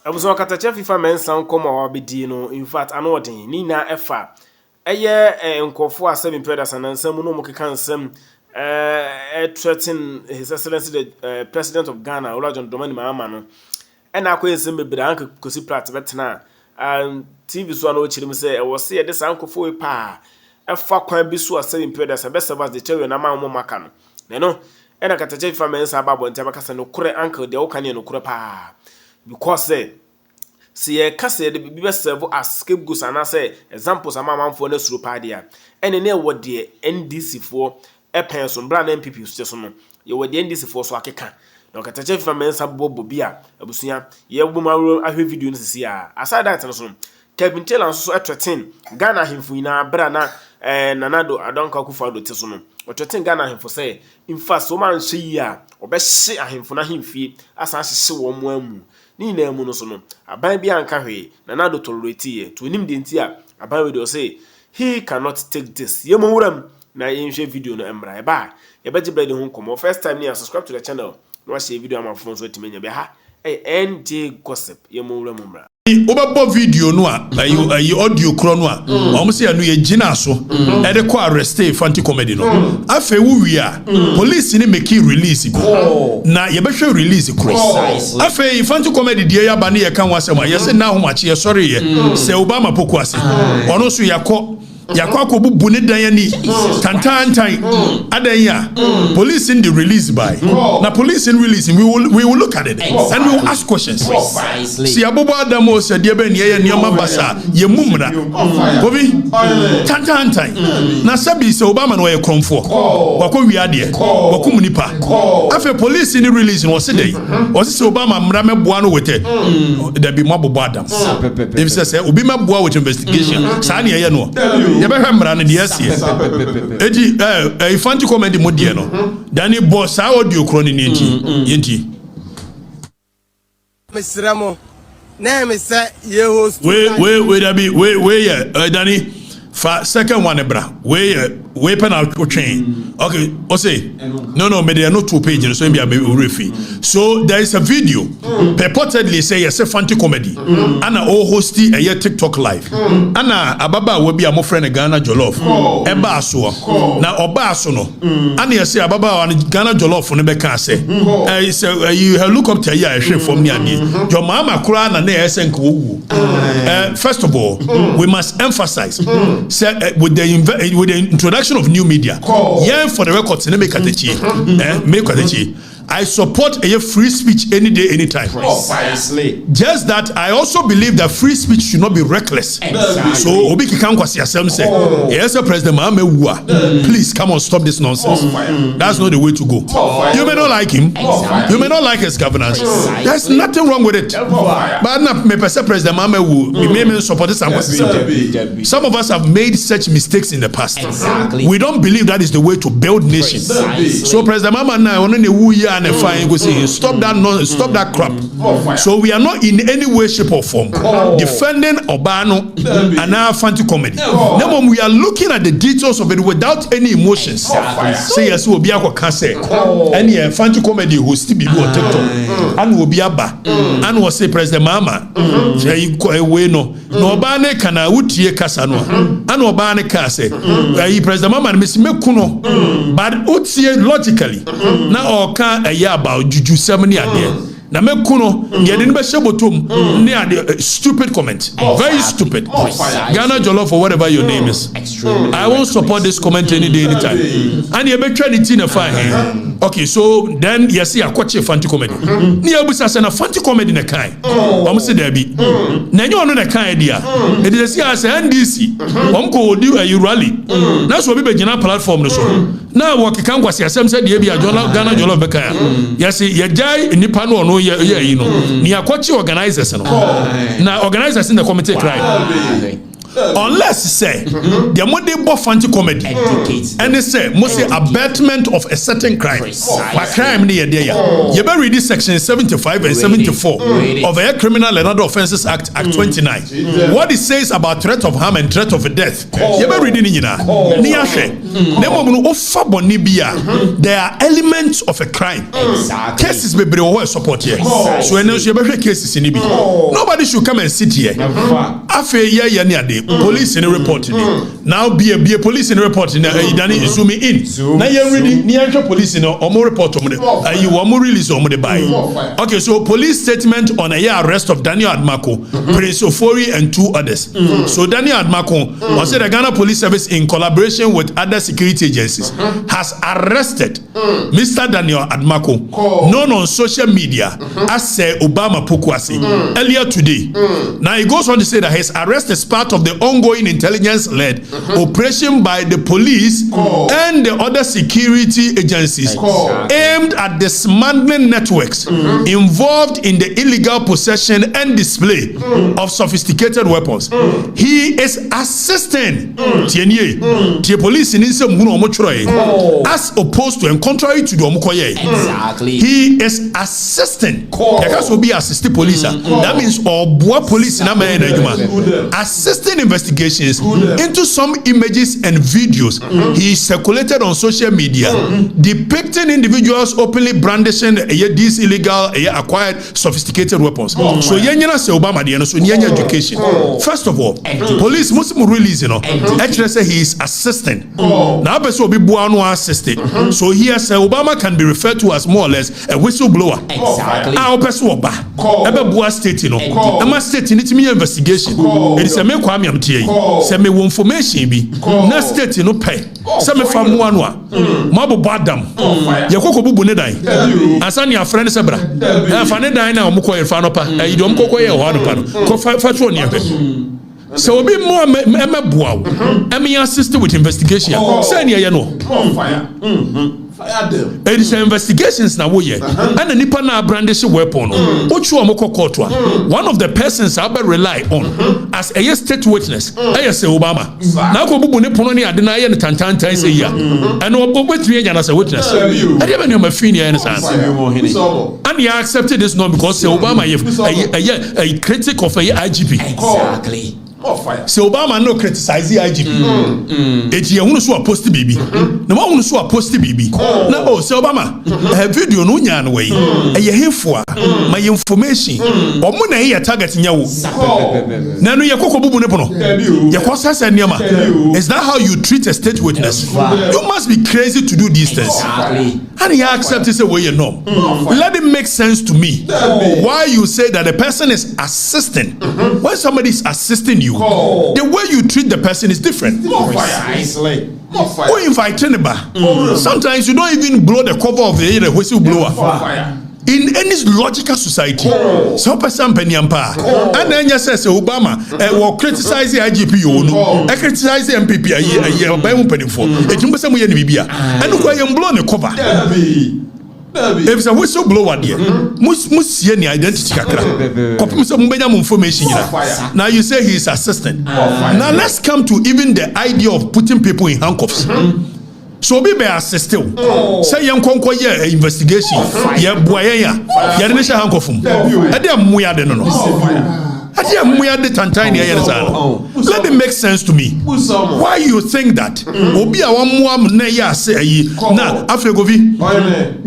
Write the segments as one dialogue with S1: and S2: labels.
S1: Abuso Okatakyie FIFA mensa nkoma wabedi no in fact anoden ni na efa eye nkofo asem impedasa na nsam no mukeka nsam threaten his excellency the president of Ghana Olajon Domani Mahama no ena akwensem bebre anka kosi plat betena TV so na ochirim say e wo se ye de sankofo we pa efa kwan bi so asem impedasa be serve the chewe na ma mo maka no no ena Okatakyie FIFA mensa babo ntia bakasa no kure anka de wo kane no kure pa because see ye kase de be serve as scapegoats and say examples amamfo na suru padia ene ne wo de NDC for pension brand MPP so no ye wo de NDC for so akeka na Okatakyie FIFA mensa bobo bia abusua ye gbomaro ahwe video no sisi a aside that no so Kevin Taylor so threaten Ghana himfu ina bra na nanado adonka kufado te so no threaten Ghana himfu say in fact so man hye a obehye ahimfu na himfie asa hye wo mo amu ni na emu no so no aban bia anka hwe nanado tolerate ye to nim de ntia aban we do say he cannot take this ye mo wuram na yenhwe video no emra e ba ye beje blade ho komo first time ni subscribe to the channel no share video am afon so timenya be ha NJ gossip ye mo wuram mra
S2: Obabo video no a ayi audio kro no a omo se anu ye gina so e de ko arrest Fante comedy no afa wu wi a police ni make release go na ye behwe release kro afa Fante comedy die ya ba na ye kan wasem a ye se na homache ye sorry ye se Obama poku ase ono so yakwa bubu ne dan ani tantantan adan ya police in the release by na police in release we will look at it and we will ask questions si abobo adamo se de be ne ye nioma basa ye mumra obi tantantan na sabi se Obama no ye kromfo wakọ wiade wakum nipa afa police in release no se dey o se Obama mra meboa no wete da bi mabobo adam if say obi meboa with investigation sa na ye no ye be hwemra ne de asie edi Fante comedy modie no dani boss audio kro ne yenti
S3: mesramo na me say ye host
S2: we da bi we dani fa second one bra we penal train okay o say no me there no two page so be refi so there is a video purportedly say yes Fante comedy ana o hosti a TikTok live ana ababa we be am friend Ghana Jollof e ba so na oba so no ana yes ababa Ghana Jollof no be kan say you look up to here hwe from ni ade your mama kura na yes enko wu first of all we must emphasize say with the introduction of new media yeah for the records make Okatakyie I support a free speech any day, anytime.
S3: Precisely.
S2: Just that I also believe that free speech should not be reckless.
S3: Exactly.
S2: So Obi Kikankwasi Asem say, yes, President Mahama, please come on, stop this nonsense. That's not the way to go. You may not like him. Exactly. You may not like his governance. Exactly. There's nothing wrong with it. But now, President Mahama may support this. Some of us have made such mistakes in the past.
S3: Exactly.
S2: We don't believe that is the way to build nations. So President Mahama now, and a fine go say stop that crap. So we are not in any way, shape or form defending Obano and our Fante comedy. Now we are looking at the details of it without any emotions. Say yes, we'll be a cancer. And yeah, Fante comedy who still be on TikTok and will be a bar and will say President Mahama. We no Obane kana utie kasano and Obane kase. President Mahama Miss Mekuno, but utie logically now about juju semani ade na mekuno ye de be shebotom ne ade stupid comment very stupid Ghana Jollof or whatever your name is I won't support this comment any day anytime and you be try the thing fine okay so then you see akwache Fante comedy ni abusa se na Fante comedy na kan o say there be na nyo no na kan dia e dey see as NDC o ko odi a rally na so be gina platform no so na wo kekan kwase asem say dey bia Ghana Jollof be kan you see ye jai nipa no you know ni akwachi organizers no na organizers in the committee cry unless say the money bo Fante comedy and they say must say abatement of a certain crime. But crime near there. You better read this section 75 and 74 of the Criminal and Other Offences Act 29. What it says about threat of harm and threat of death. You better read it in there are elements of a crime. Cases be support here. So when you better cases in Ibi. Nobody should come and sit here. Afe ya near the police in a report. Now be a police in a report in zoom in. Now you ready near police in or more report you want more release on the buy. Okay, so police statement on a year arrest of Daniel Admako, Prince Ofori and 2 others. So Daniel Admako was the Ghana Police Service in collaboration with other security agencies has arrested Mr. Daniel Admako, known on social media as Obama Pokwasi, earlier today. Now he goes on to say that his arrest is part of the ongoing intelligence-led operation by the police and the other security agencies aimed at dismantling networks involved in the illegal possession and display of sophisticated weapons. He is assisting the police in as opposed to and contrary to the
S4: exactly.
S2: He is assisting. Will be assisting police. That means all police in assisting investigations into some images and videos he circulated on social media depicting individuals openly brandishing these illegal acquired sophisticated weapons. So Yanyana say Obama so Yanya education. First of all, police must release actually say he is assisting. Now person will be assisted. So here say Obama can be referred to as more or less a whistleblower.
S4: Exactly.
S2: State, state need to me investigation. It is a me kwame am tie. Say me information bi. Na state no pay. Say me fam wanwa. Mabo badam. Ye kokko bubu ne dan. Asa ne afrene se bra. E fa ne dan na omko ye fa no pa. E dom kokko ye ho no pa no. Ko fa so ne pe. So obi mo emeboa wo. Emi assist with investigation. Say ne ye no. Fire. It is investigations now. And the nipa na brandish weapon. One of the persons I rely on as a state witness. I say Obama. Now go bubu ne pono ni ade na ye ne tantan say ya. And obetwe as a witness. I even know my fini and he accepted this not because Obama a critic of a IGP.
S4: Exactly.
S2: So Obama no criticize the IGP. It ye who so post baby. No one so post baby. Na so Obama a video no nyan way. E ye hefo my information. Omo na ye target nya wo. Na no ye kokko bubu ne pono. Ye kwasa niama. Is that how you treat a state witness? You must be crazy to do these things. And he accepts it way you know. Let it make sense to me. Why you say that the person is assisting? When somebody is assisting you, the way you treat the person is different. Who invite anybody? Sometimes you don't even blow the cover of the whistleblower. In any logical society, some person penyampa, and then you say Obama will criticize the IGP, criticize the MPP, a by penny for it. You must say, and why you blow the cover. If it's a whistleblower, dear, must see any identity. Information. Now you say he is assistant. Now let's come to even the idea of putting people in handcuffs. So be assisted. Say young conquer investigation. Yeah, boy, yeah, handcuff. I didn't muya de no. Let it make sense to me. Why you think that?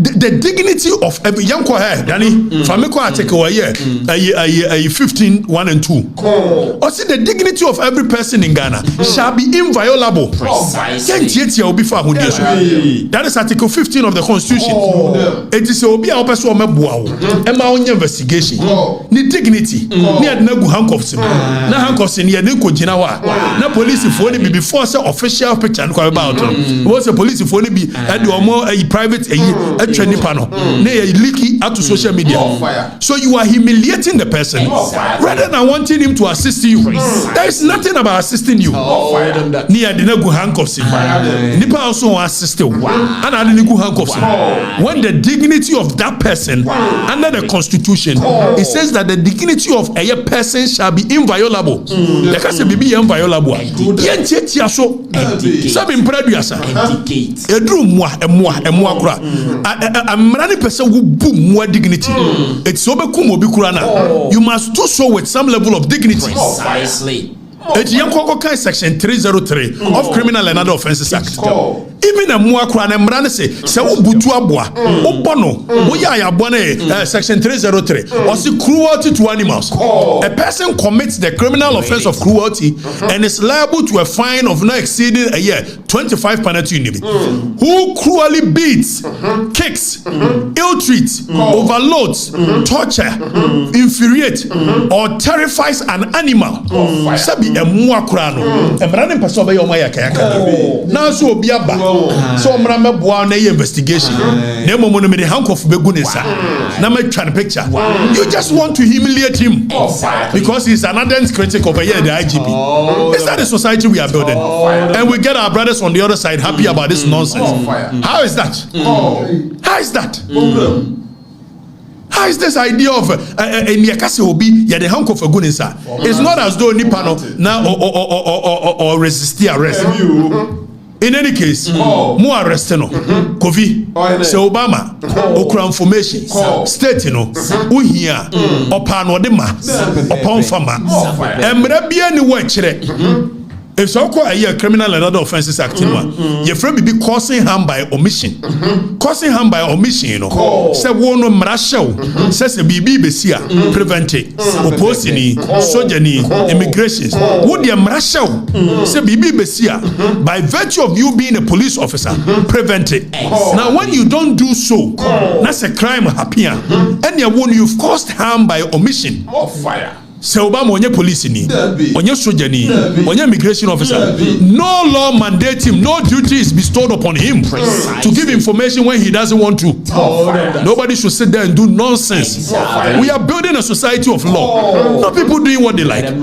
S2: The dignity of every young Danny, Famiko take away 15, 1 and 2. Or see the dignity of every person in Ghana shall be inviolable. That is Article 15 of the Constitution. It is a investigation. The dignity. Handcuffs na handcuffs in here ko gina wa na police for ni before say official picture no about was a police for ni be and omo private atwa nipa no na leaky out to social media. So you are humiliating the person rather than wanting him to assist you. There is nothing about assisting you. Ni ade na go handcuffs nipa also assist you and ade na go handcuffs. When the dignity of that person under the Constitution, it says that the dignity of a person nonsense shall be inviolable. The case be inviolable. Yentia so. Sabi impreduasa. Edru emwa kura. Amrani person who boom more dignity. It's obekum obi kura na. You must do so with some level of dignity.
S4: Precisely.
S2: It's Yankoko section 303 of Criminal and Other Offences Act. Even a muakra and mrane say ubutu abwa obono oya bone section 303 or see cruelty to animals. A person commits the criminal offense of cruelty and is liable to a fine of not exceeding a year 25 penalty unit. Who cruelly beats, kicks, ill-treats, overloads, torture, infuriates, or terrifies an animal. Sabi a muakra no mrane person be yomaya kayaka. Now so obiaba. So mrame boa na investigation. Na momo no me the handcuff be gu nsa. Na me try the picture. You just want to humiliate him because he's an ardent critic of the IGP. Is that the society we are building? And we get our brothers on the other side happy about this nonsense. How is that? How is that? How is this idea of Nyakase Obi ya the handcuff gu nsa? It's not as though nipa no na or resist the arrest. In any case, more arrest no. Kofi, se Obama, okra information, state no, uhia, opa no de ma, opa fama. Emre bia ni wo kire. If so call a Criminal and Other Offences Act, your friend be causing harm by omission. Causing harm by omission, you know. Say one no marshal, says a BB besia, prevent it, opposing, sojourning, immigration. Would the marshal say BB besia by virtue of you being a police officer, prevent it. Now, when you don't do so, that's a crime happier. And you've caused harm by omission. Fire. Se Obama onye police ni, onye soldier ni, onye immigration officer. No law mandate him, no duty is bestowed upon him to give information when he doesn't want to. Nobody should sit there and do nonsense. We are building a society of law, not people doing what they like.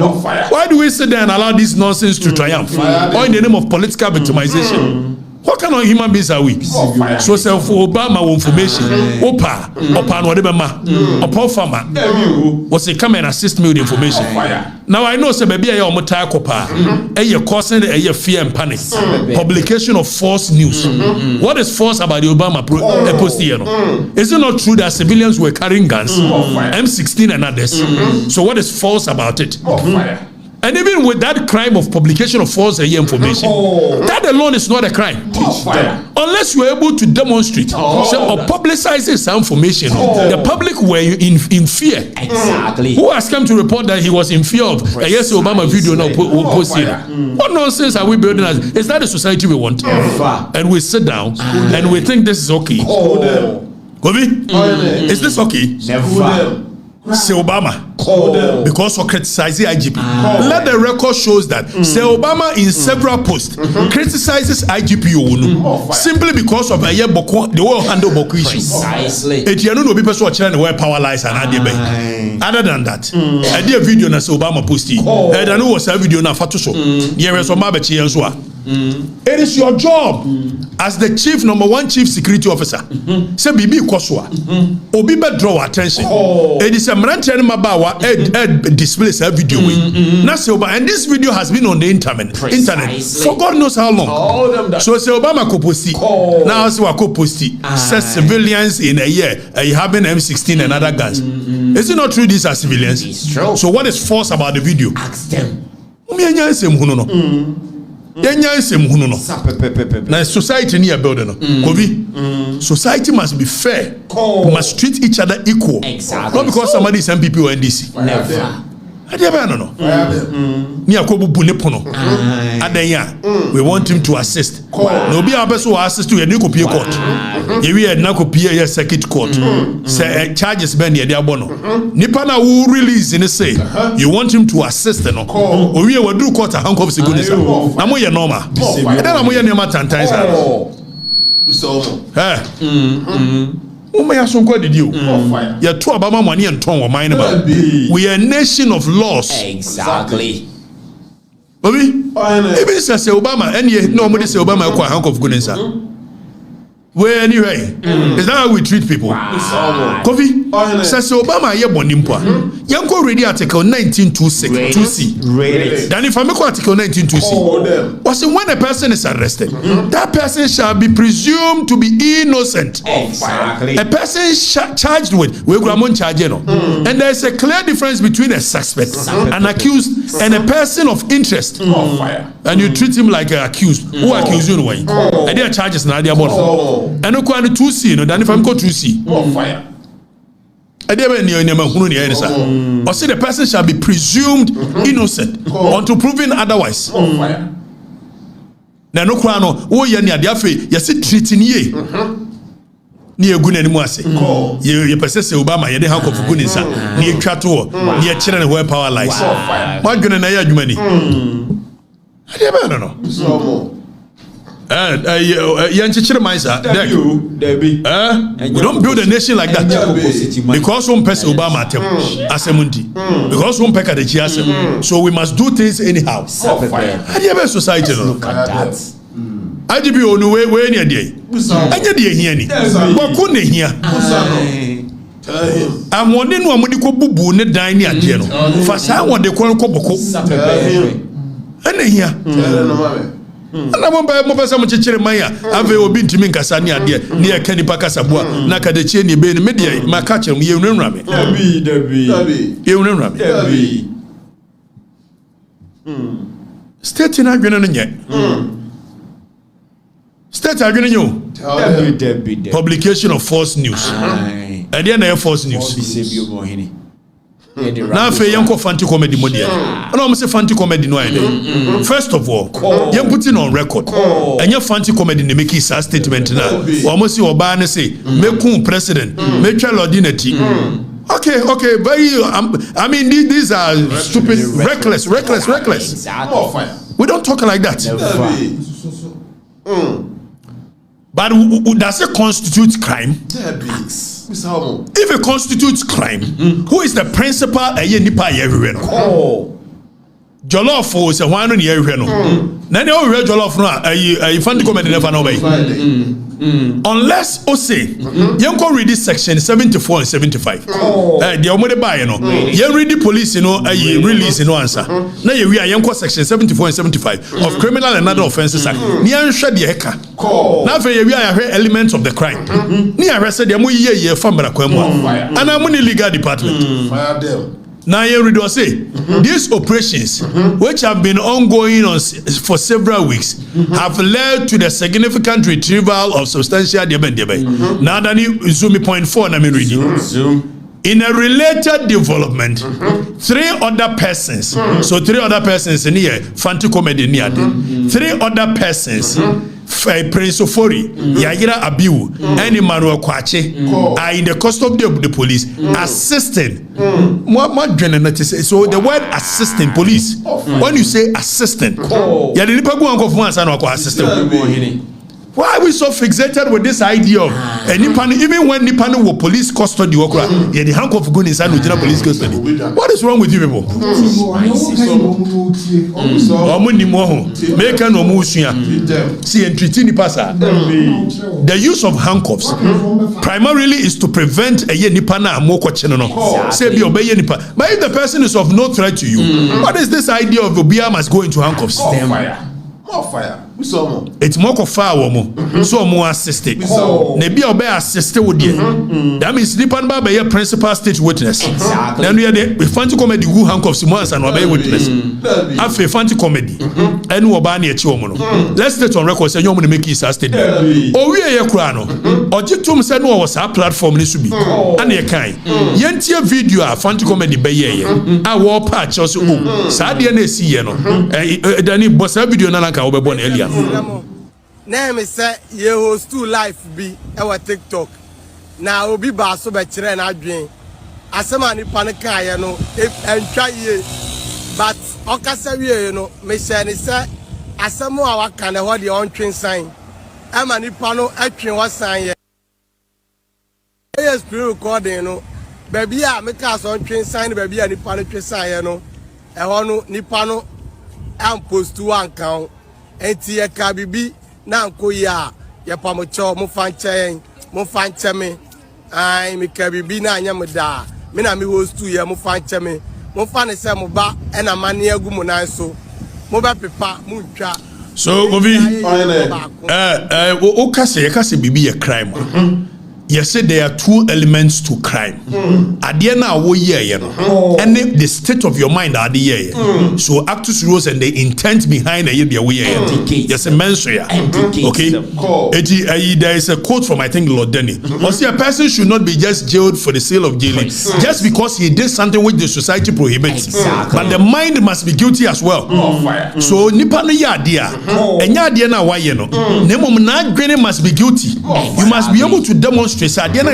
S2: Why do we sit there and allow this nonsense to triumph? Or in the name of political victimization? What kind of human beings are we? So say for Obama information, Opa no debema, Opa farmer, was say come and assist me with information. Now I know say baby I am kopa, you're causing a fear and panic. Publication of false news. What is false about the Obama post here? Is it not true that civilians were carrying guns, M16 and others? So what is false about it? And even with that crime of publication of false information, that alone is not a crime. Unless you are able to demonstrate or publicize this information, the public were in fear.
S4: Exactly.
S2: Who has come to report that he was in fear of a yes Obama video now posted? What nonsense are we building as? Is that the society we want? And we sit down and we think this is okay. Kobe, is this okay?
S4: Never.
S2: Say Obama because of criticizing IGP. Let the record shows that say Obama in several posts criticizes IGP Yohornu simply because of a year Bawku, the way handle Bawku issue.
S4: Precisely.
S2: It you know people so challenge where power lies and other than that, I did a video na say Obama posted. And I know was a video na fatuso. Here is Obama bechi enso. It is your job as the chief number one chief security officer. Say Bibi Koswa. Obi be draw attention. It is a mrantian mabawa displays a video. And this video has been on the internet for God knows how long. So say Obama ko posti. Now say wako posti. Says civilians in a year having M16 and other guns. Is it not true these are civilians?
S4: It's true.
S2: So what is false about the video?
S4: Ask them.
S2: Now society near building. Society must be fair. We must treat each other equal.
S4: Exactly.
S2: Not because somebody is MPP or NDC.
S4: Never.
S2: We want him to assist. No be our person who assist to a new copy court. We had no copy a circuit court. Say charges ben ye dia bono. Nipana who release in say you want him to assist no. We will do court a handcuffs igunisa. Na mo ye normal. E na mo ye normal tantan sa. We are to Obama money and tongue or mine about. We are a nation of laws.
S4: Exactly.
S2: Even say Obama, and yet nobody say Obama a hank of goodness. Well, anyway, is that how we treat people? Kofi says Obama, ye bonimpa. Yanko read article 1926 2C.
S4: Really?
S2: Then if I make article 1926, was when a person is arrested, that person shall be presumed to be innocent.
S4: Exactly.
S2: A person charged with and there is a clear difference between a suspect, an accused, and a person of interest. And you treat him like an accused. Who accuse you anyway? And their charges now they are born. And no kind 2C, no. Then if I'm going 2C. Or say the person shall be presumed innocent until proven otherwise. Na no kwa no wo ye ne ade afi ye se treating ye ni egu na nimu ase ye pese se Obama ye de handcuff gu ni nsa ni etwa to ni e kire ne where power lies ma dwene na ye adwuma ni ade ba no we don't build a nation like that because one person Obama atem asemunti because one peka de chi asem so we must do things anyhow. Ade ba society no.
S4: Look at that.
S2: IGP onu we ni ade anya de ehia ni Bawku na ehia amone no amudi ko bubu ne dan ni ade no fa sa wonde ko boko ana ehia na mo pesa mo chichere manya ave obi ntimi nkasa ni ade ni e kanipa kasabua na kadechie ni be ni media maka chere mo ye nwunwa me dabi ye nwunwa me state na adwene no nye state adwene nyo dabi publication of false news and then na false news na fe yanko Fante comedy model and I'm say Fante comedy no ide first of all you put it on record and your Fante comedy ne make his statement na o say oba ne say make president make lordinity okay very I mean these are stupid reckless we don't talk like that. But does it constitute crime? If it constitutes crime, who is the principal nipa everywhere? Jollof is a one year no. Nani o read jollof no I Fante comedy never know by. Unless say you read this section 74 and 75. The omode buy no. You read the police release no answer. Now you are section 74 and 75 of criminal and other offences act. Ni anhwe de heka. Now for you are elements of the crime. Ni arrested them ye famra kwemu. And I'm in legal department. Fire them. Now you read or say these operations, which have been ongoing for several weeks, have led to the significant retrieval of substantial debe. Now that you zoom point 4 na me reading. In a related development, 3 other persons. So 3 other persons in here, Fante comedy near 3 other persons. Prince Ofori, Yagira Abiu, and Emmanuel Kwache are in the custody of the police, assisting. So the word assisting police, when you say assistant, why are we so fixated with this idea of even when Nipan were police custody, the handcuff gun inside the police custody? What is wrong with you people? The use of handcuffs primarily is to prevent a nipana moko chenono. But if the person is of no threat to you, what is this idea of Obia must go into handcuffs?
S3: More fire.
S2: It's more of fire so more assisted. Maybe obey assisted with you. That means Nipan Baba be a principal state witness. Then we are the Fante comedy who handcuffs once and obey witness. After Fante comedy and Wabani Chomono. Let's state on record say you want to make his statement. Oh we are Kurano. Ojitum said no was our platform this to be. And ye kind. Yentia video Fante comedy be ye. I war patch also. Sadia ne see no. Dani boss video na nka obebon elia.
S3: Name is Yohornu life be our TikTok. Now obi ba so be kire na adwen. Asema ni panika ye no entwa ye. But okasa wie no me say ni say asemo a waka na ho de ontwen san. Ama ni pa no atwen wasan ye. Yes recording no. Baby a me ka so ontwen san baby a ni pa no twen san ye no. E ho no ni pa no am post one count. Enti ye ka bibi na nko ya ye pamocho mo fanche me ai mi ka bibi na anya me da me na me host to ye mo Fante me mo fa ne se mo ba e na mane agu mo nan so mo ba pepa mo ntwa
S2: so Ovi o kase bibi ye crime. Yes, there are two elements to crime. Ade na wo ye no and the state of your mind ade ye. So actus reus and the intent behind the way yes, a mention. Okay, there is a quote from I think Lord Denny. A person should not be just jailed for the sale of jailing just because he did something which the society prohibits. But the mind must be guilty as well. So nipa no ya ade a enya ade na wa ye no nemom na adwene must be guilty. You must be able to demonstrate indeed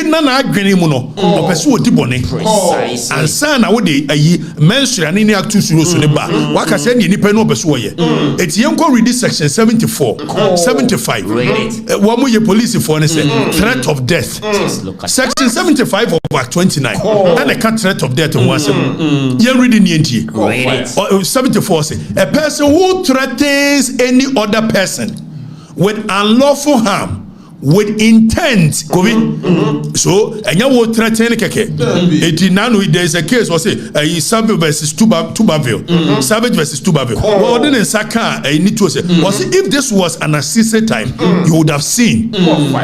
S2: na adwene mu no opese odi bone and sana wo de ayi mention ani ni actus reus ne ba waka se ni nipa no opese wo ye etien ko read section 74 75 wo mo ye police for ne say threat of death section 75 of act 29 and a threat of death was you read in the 74 say a person who threatens any other person with unlawful harm with intent so anya wo threaten keke etinano there is a case was say Savage versus Tubaville Savage versus Tubaville what didn't saka need to say was if this was an assisted time you would have seen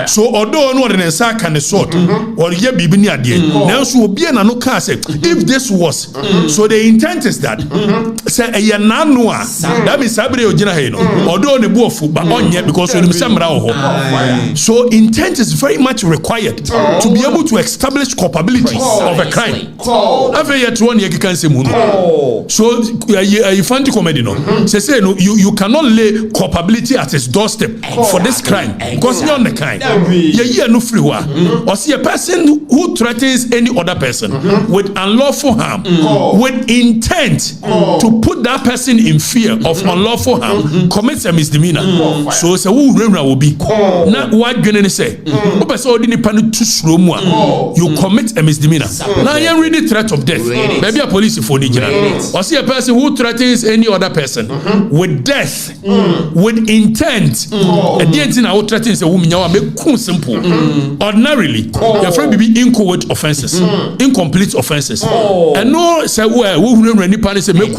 S2: so although no didn't saka the sort or ye bibi ni ade now so obi na no ka say if this was so the intent is that say nano that means sabre ogina he no although ne bu ofu ba onye because we semra wo so intent is very much required to be able to establish culpability of a crime. Every year one you can say so you find the comedy no. Say no you cannot lay culpability at its doorstep for this crime because you're on the crime. You no free or see a person who threatens any other person with unlawful harm with intent to put that person in fear of unlawful harm commits a misdemeanor. So say who will be not what gonna say you commit a misdemeanor. Now you read the threat of death. Maybe a police for the or see a person who threatens any other person with death with intent. A thing I would threaten is a woman simple. Ordinarily, your friend be inchoate offenses, incomplete offenses. And no say who any panic say make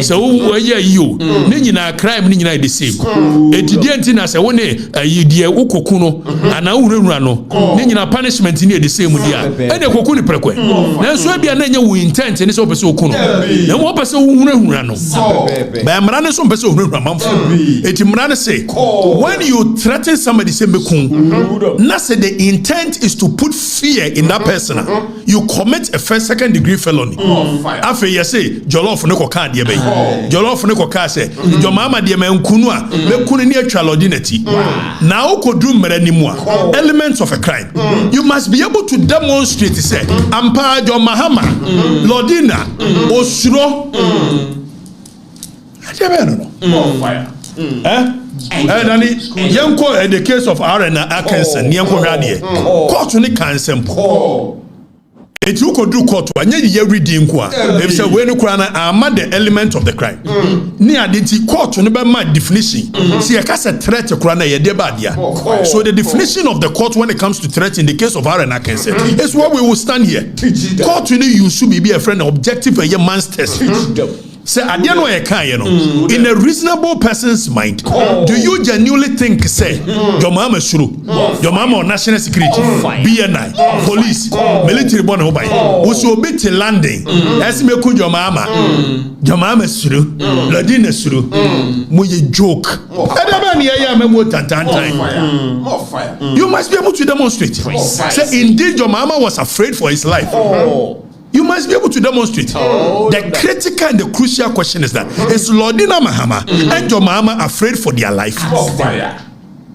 S2: so yeah you nina crime nina the same. It didn't as a one you dear ukokuno and now no nina punishment in the same dia and the kokuni prekwe na so bia na nya wo intent ni so pese okuno na mo pese hunahuna no ba mrane so pese hunahuna mamfo eti mrane say when you threaten somebody say mekun na say the intent is to put fear in that person you commit a second degree felony afa you say jollof ne koka de be jollof ne koka say jo mama de mankunu a mekunu ne atwa lodinati na okodru mrani mu a elements of a crime you must be able to demonstrate say ampa jo Mahama lodina osuro no fire and yanko in the case of Arena Atkinson yanko hwade court ni cancel it you could do court anya ye reading kwa if say we no kura na ama the element of the crime ni adenti court no be ma definition see ka say threat kura na ye de badia so the definition of the court when it comes to threat in the case of Arena Atkinson is what we will stand here court ni you should be a friend objective and your man's test. Say adiano e kan ye no in a reasonable person's mind do you genuinely think say your mama suru your mama on national security BNI police military born obai wo so be to landing as me ku your mama suru ladina suru mo ye joke adaba ni ya memo tantan you must be able to demonstrate say indeed your mama was afraid for his life. You must be able to demonstrate. The critical and the crucial question is that is Lordina Mahama and your mama afraid for their life?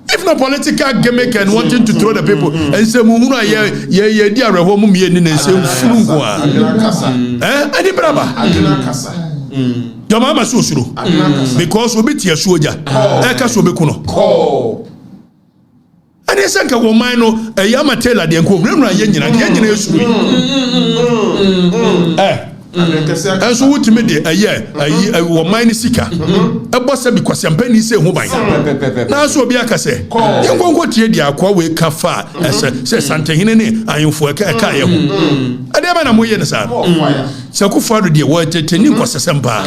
S2: If not political gimmick and wanting to throw the people and say muhuna ye dia reho mu me ni say funu ko a ani braba your mama so suru because obi tie soja e ka so be kuno and they say that woman no yama tell her the enko nwura ye nyina esuru And so what me de aye wo mine sika. E bo se bi kwasiampani se ho ban. Na so obi aka se. Ye nkonko tie di akwa we ka fa se santehene ne ayemfo ka ye ho. Ade ba na mo ye ne sa. Sakufa do de wo teteni kwasesempa.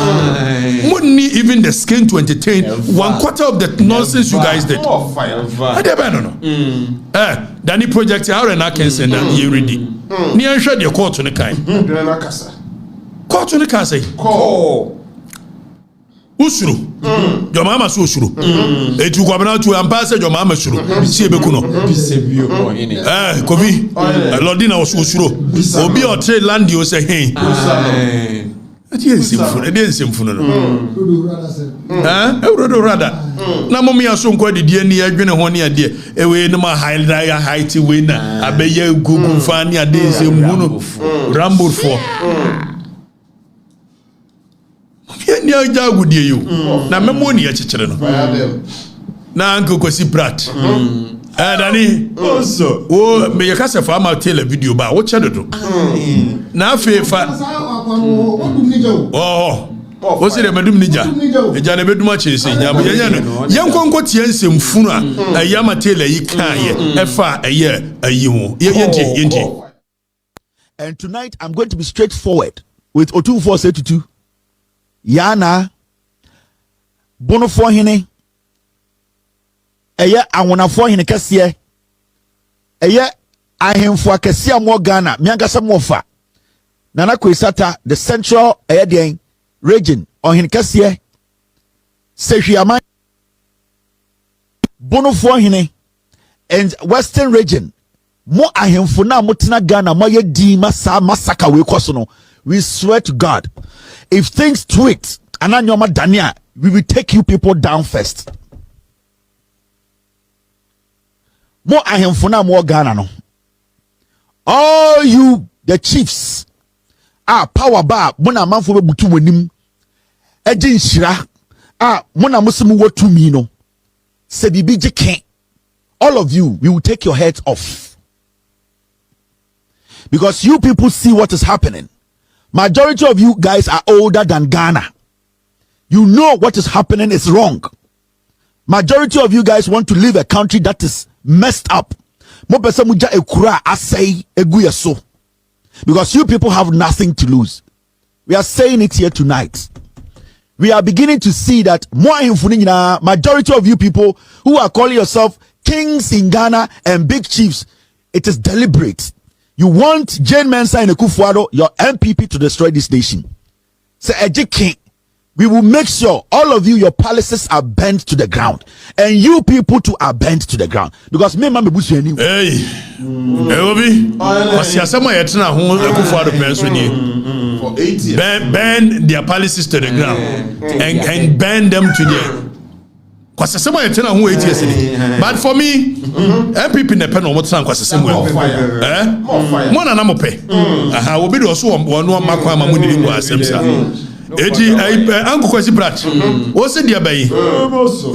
S2: Money even the skin to entertain 1/4 of the nonsense you guys did. Ade ba no. Dani project how na can send that you ready. Ni anhwe de court ne kan. Court ne kan say. Usuru. Your mama so usuru. Etu kwabena tu ampa say your mama usuru. Si ebeku no. Kobi. Lordina was usuru. Obi o trade land you say hey. Simfunu no. Eurodo rada. Na momi aso nkwa de die ni adwene ho ne ade. Ewe no ma height we na abeye gugu fa ni ade nsemu Rambo for. Ni aja agudie yo. Na memo ni akekere no. Na anko kosi prat. Dani also me yakasa fa ma tele video ba wo chedo. Na fefa o se de medum nija eja na bedum a chese nya bo yenya no yenkonko tie nsemfunu a ayama tele yi kan ye efa eye ayi ho yenti.
S5: And tonight I'm going to be straightforward with Otumfo Setutu yana bonofo hene eye awonafo hene kase eye ahemfo akase mo Ghana miankasa mo fa Nana Kwisata, the central region on his kasiye Sehwiama Bonofo hine and western region mo ahemfo na motena Ghana mo ye di masaka we koso. We swear to God, if things tweet ananyoma Dania, we will take you people down first. Mo ahemfo na mo Ghana no. All you the chiefs power bar mona manfo bebutu wanim eje nshira mona musemu watu mi no se bibi jeke. All of you, we will take your heads off because you people see what is happening. Majority of you guys are older than Ghana. You know what is happening is wrong. Majority of you guys want to live a country that is messed up. Mo pese muja ekura asai eguyeso. Because you people have nothing to lose. We are saying it here tonight. We are beginning to see that majority of you people who are calling yourself kings in Ghana and big chiefs, it is deliberate. You want Jane Mensah and Akufo-Addo, your MPP, to destroy this nation. So, King, we will make sure all of you, your palaces are bent to the ground, and you people too are bent to the ground. Because me, mama, busu any. Hey,
S2: Obi, Asiasama yetna hu Akufo-Addo pensoni for 8 years. Bend their palaces to the ground and bend them to the. Because Asiasama yetna hu 8 years. But for me, MPP ne pen omo tsan kwasesem we. Mo na na mo pe. Aha, obi do so wonu makwa ma mo ni mu asemsa. Eti angu kwasi brat. Wo se dia bayi.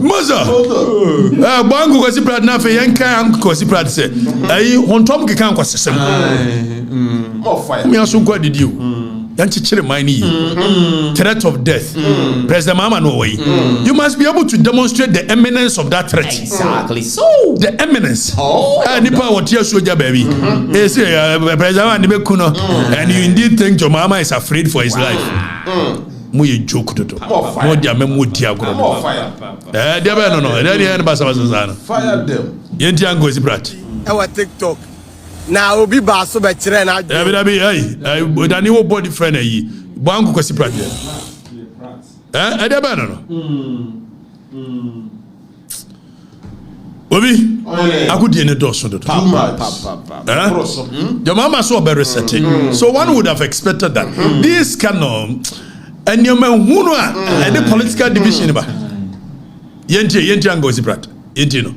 S2: Moza. Bangu kwasi brat na fe yanka angu kwasi brat se. Ayi hontom ke kan kwasesem. Mo fire. Me aso kwa didi o. Yanchichire mine. Threat of death. President Mahama no way. You must be able to demonstrate the eminence of that threat.
S4: Exactly. So
S2: the eminence. Nipa what here soldier baby. President Mahama kuno. And you indeed think your Mahama is afraid for his life. Mo ye joke toto. Mo dia memo dia agro. Dia be no. Dia basa
S3: fire them.
S2: Yenti ango si brat.
S3: Our TikTok. Now obi ba so be kire na adwo.
S2: Dabi dani wo body friend ayi. Bo ango kwasi brat. Dia be no. Obi akudi ene doso toto. The mama so be resetting. So one would have expected that this canon and your man hunu and the political division ba. Yenti ango si brat. Yenti no.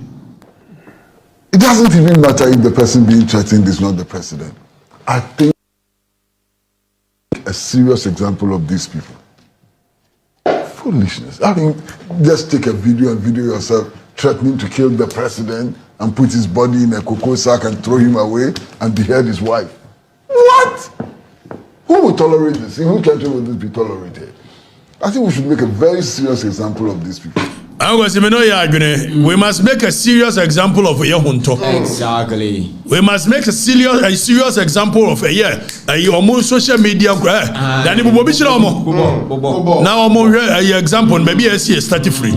S6: It doesn't even matter if the person being threatened is not the president. I think a serious example of these people. Foolishness. I mean, just take a video and video yourself threatening to kill the president and put his body in a cocoa sack and throw him away and behead his wife. What? Who will tolerate this? In which country will this be tolerated? I think we should make a very serious example of these people.
S2: We must make a serious example of Yohornu.
S4: Exactly.
S2: We must make a serious example of a social media. Now, example, maybe I see a study free.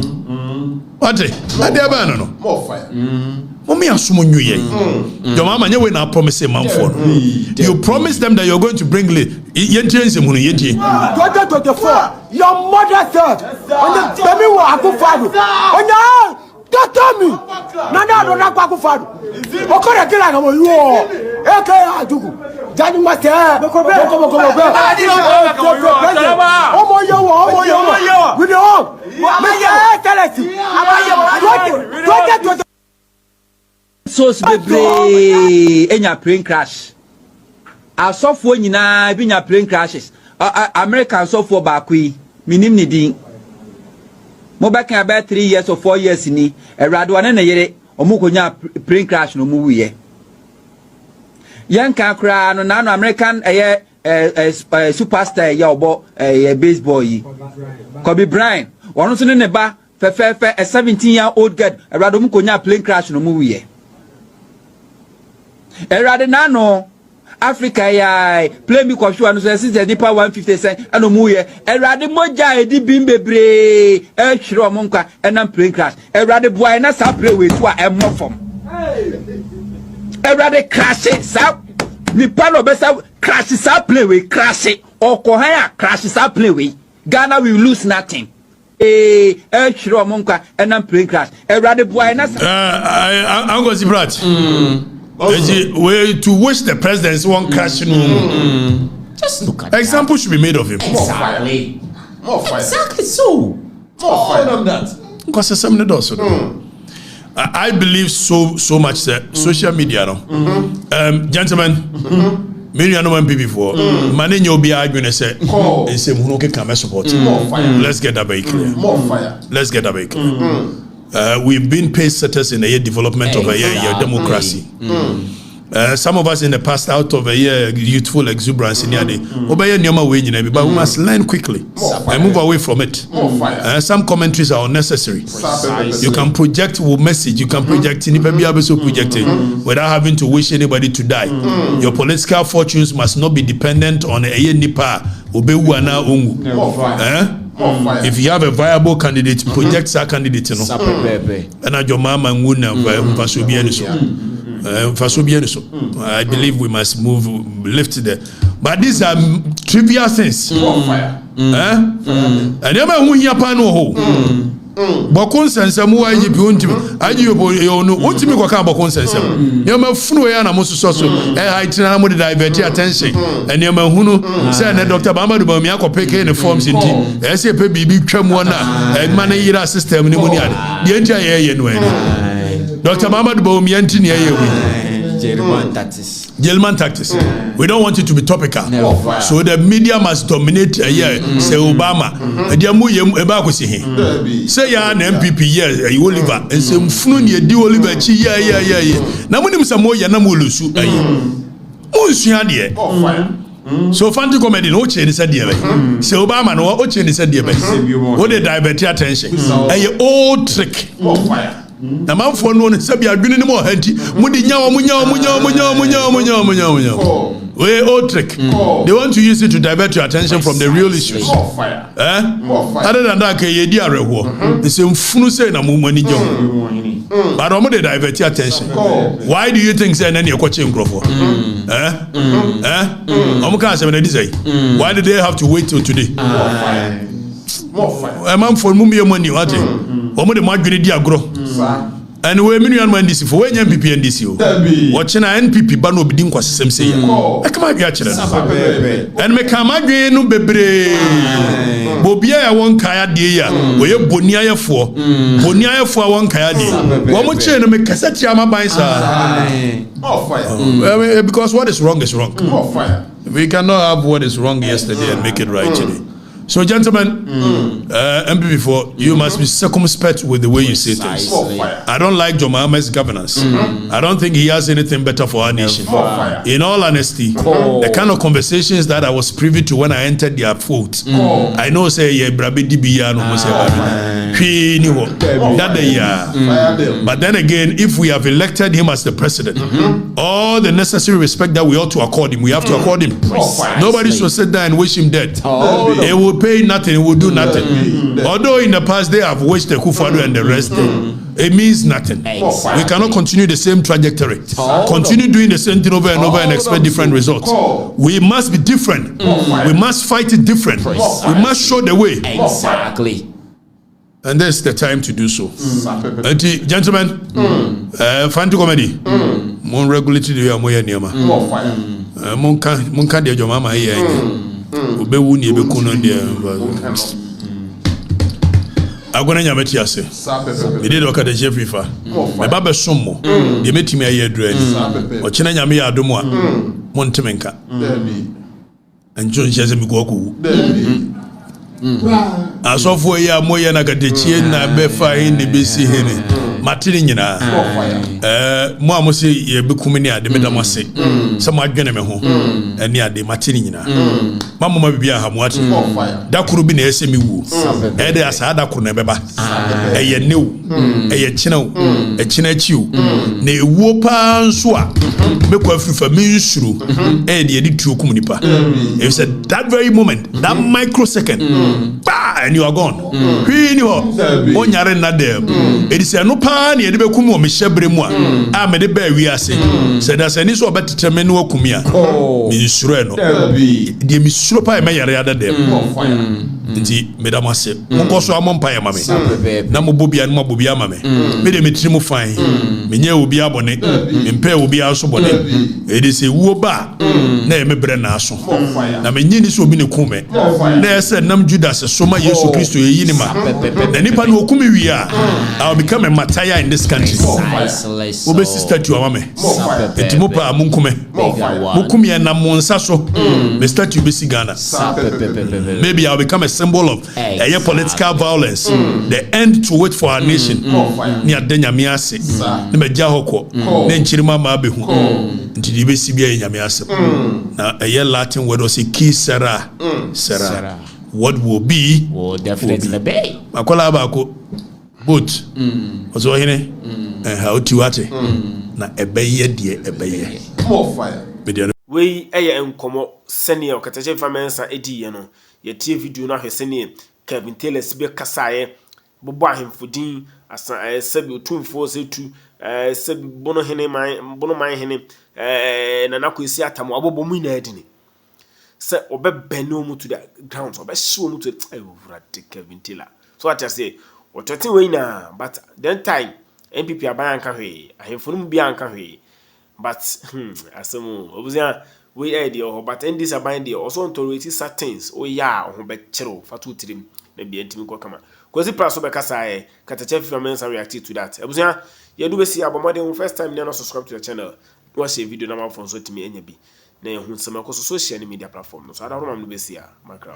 S2: What?
S6: More fire.
S2: Mommy asumo nyuye. Your mama nyewe na promise man for. You promise them that you're going to bring yenti
S3: 2024. Your mother said, "On the baby wa akufadu." Onya, tell me. Nana do na akufadu. Okore kila ngamo yo. Eke adugu. Jani mate. Boko. Omo yo. We know.
S7: So bebre enya plane crash. Asofo nyina bi nya plane crashes. American sofo Bawku yi minim ni din. Mo back about 3 years or 4 years ni erado ane na yere omukonya plane crash no mu wiye. Yanka kra no na no American superstar ya obo baseball yi. Kobe Bryant wonu so ne ba a 17-year-old girl erado mukonya plane crash no mu wiye. Erade na no Africa ya play me kwashu anu so since the deeper 150 cent anu mu ye erade moja edi bimbebre hwere omo nkwa enam plane crash erade boy na sa play we to a emofom erade crash sa ni palo be sa crash sa play we crash okohan ya crash sa play we Ghana will lose nothing hwere omo nkwa enam plane crash erade boy na
S2: I'm going to brat. Way to wish the president one crash.
S4: Just look at
S2: example should be made of him.
S4: Exactly.
S6: More fire.
S4: Exactly so.
S6: More fire than that.
S2: Because there's something else. I believe so much that social media, gentlemen, many are not before. Money you'll be arguing and say, and say, who can support?
S6: More fire.
S2: Let's get that very clear.
S6: More fire.
S2: Let's get that very clear. We've been pace setters in the development of a year democracy. Some of us in the past, out of a year youthful exuberance in Yadi, but we must learn quickly and move away from it. Some commentaries are unnecessary. You can project with message, you can project without having to wish anybody to die. Your political fortunes must not be dependent on a nipa. If you have a viable candidate, project that candidate. And your mama and I believe we must lift there. But these are trivial things. And never who you pano. Bawku sense mu IGP Yohornu untimi kwa ka Bawku sense nyama funu ya na musu so heighten mo divert attention and nyama hunu say na Dr. Mahama Bawumi akopeke ne forms nti say pe bibi twam na man yira system ni mu ni ade de ntia ye no ani Dr. Mahama Bawumi anti ne ye we Gelman tactics. We don't want it to be topical. So the media must dominate a year. Say Obama. Say ya an MPP here, you Oliver. And say Mfunu ye di Oliver chi yeah. Na mo nim samo ya na mo lusu ayi. Mo nsuya de. So Fante comedy no change said there. Say Obama no o change said there. What they divert attention. A old trick. Na manfo no sabi adwene ne mo hanti mudi nyawo we old trick. They want to use it to divert your attention from the real issues. Other than that ye di arewo the same funu say na mo mani nyawo but omo dey divert your attention. Why do you think say na e kwache nkrofo omo kan say na dis say why did they have to wait till today? More fire. Man for mummy money what? Omo de madwene di agro. And we million man this for when MPP and this watching NPP ban no bidin kwasesem say ya. E kama bia kire. And me kama dwen no bebre. Bobia ya won kaya de ya. Oye boni ayefo. Boni ayefo won kaya de. Wo mo che no me kasati amaban sa.
S6: More fire.
S2: Because what is wrong is wrong.
S6: More fire.
S2: We cannot have what is wrong yesterday and make it right today. So, gentlemen, MP4, you must be circumspect with the way you say things. I don't like John Mahama's governance. I don't think he has anything better for our nation. In all honesty, the kind of conversations that I was privy to when I entered their fold, I know say yeah, but then again, if we have elected him as the president, all the necessary respect that we ought to accord him, we have to accord him. Nobody should sit there and wish him dead. He will pay nothing, he will do nothing. Although in the past they have wished the Kufado and the rest, it means nothing. We cannot continue the same trajectory. Continue doing the same thing over and over and expect different results. We must be different. We must fight it different. We must show the way.
S4: Exactly.
S2: And this is the time to do so. Gentlemen, Fante comedy. Mon regulatory the way niama. Mon ka de joma ma here. Obewu ni ebeku no de. Agona nyameti ase. Me de Okatakyie fifa. Me ba be sommo. De metimi aye adura ni. O chena nyame ya adomo a. Mon temenka. Anjo ncheze mi goku. Asofo ya moye na Okatakyie na be fa ni besi hene matini nyina mo amosi ye bekum ni ade medamase se mo adwene me ho eni ade matini nyina mamma bibia ha mo ate da kuru bi na ese mi wu de asa da kuru na beba eye new eye chinew e china chiu na ewuo pa nso a mekwa fifa mi nsuru de edi tuokum nipa it said that very moment, that microsecond, and you are gone. Onyare na dem. It is no pa na ede bekum o me hyebre mu a me de ba wi ase. Said as any so beteteme no akumia. Mi nsuro no. De mi suro pa me yare ada dem. Nti medamase. Monko so amompa ya mame. Na mo bobia no bobia mame. Me de metiri mu fan. Me nya obi abone. Me mpa obi aso bone. It is wo ba na e mebre na aso. Na me nyini so obi ne kume. Na ese nam Judas soma Yesu Kristo yi ni ma. Na nipa no okumi wi a I will become a martyr in this country. Obe sister tu amame. Etimo pa munkume. Mukumi na monsa so. Me statue be Ghana. Maybe I will become a symbol of political violence. The end to wait for our nation. Ni adenya mi ase. Ni meja hoko. Na nchirima ma be hu. Nti di be sibia nyame ase. Na Latin word was Sera. What will be
S4: will definitely be.
S2: Makola bako boat. Ozo hine how to wate na ebeye die ebeye.
S3: More fire.
S1: We enkomo senior Okatakyie famensa edi ye no. Ye tie video na hwesene Kevin Taylor sibe kasaye bobo ahemfodin asa sebi otumfo setu sebi bono hene man hene na nakwesi atamo abobo mu na edini. Se obebene omu to the ground obehye omu to Kevin Taylor. So what I say ototi we na but then time MPP aban anka hwe ahemfo no bia anka hwe but asemu obuzia we idea but in this aban dey also tolerate certain ya ho be kiro fatu tirim na bia ntimi ko kama kozi praso be kasa Okatakyie famensa react to that obuzia ye do be see abomode first time na subscribe to the channel watch a video na ma phone so timi enya bi na ehun sama ko social media platform no so ada ro ma no be see a macro